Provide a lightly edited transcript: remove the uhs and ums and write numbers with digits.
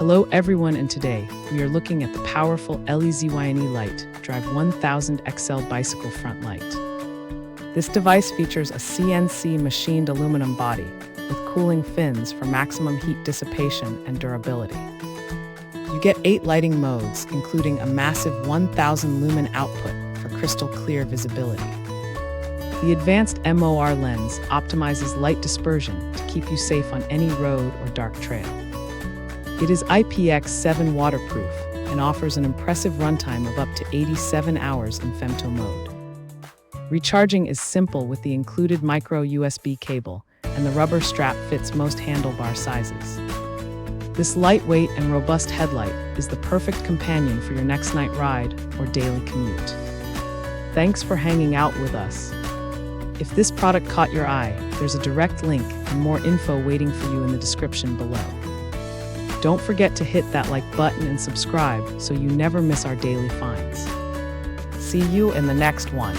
Hello everyone, and today we are looking at the powerful LEZYNE Lite Drive 1000 XL bicycle front light. This device features a CNC-machined aluminum body with cooling fins for maximum heat dissipation and durability. You get 8 lighting modes, including a massive 1000 lumen output for crystal clear visibility. The advanced MOR lens optimizes light dispersion to keep you safe on any road or dark trail. It is IPX7 waterproof and offers an impressive runtime of up to 87 hours in Femto mode. Recharging is simple with the included micro USB cable, and the rubber strap fits most handlebar sizes. This lightweight and robust headlight is the perfect companion for your next night ride or daily commute. Thanks for hanging out with us. If this product caught your eye, there's a direct link and more info waiting for you in the description below. Don't forget to hit that like button and subscribe so you never miss our daily finds. See you in the next one.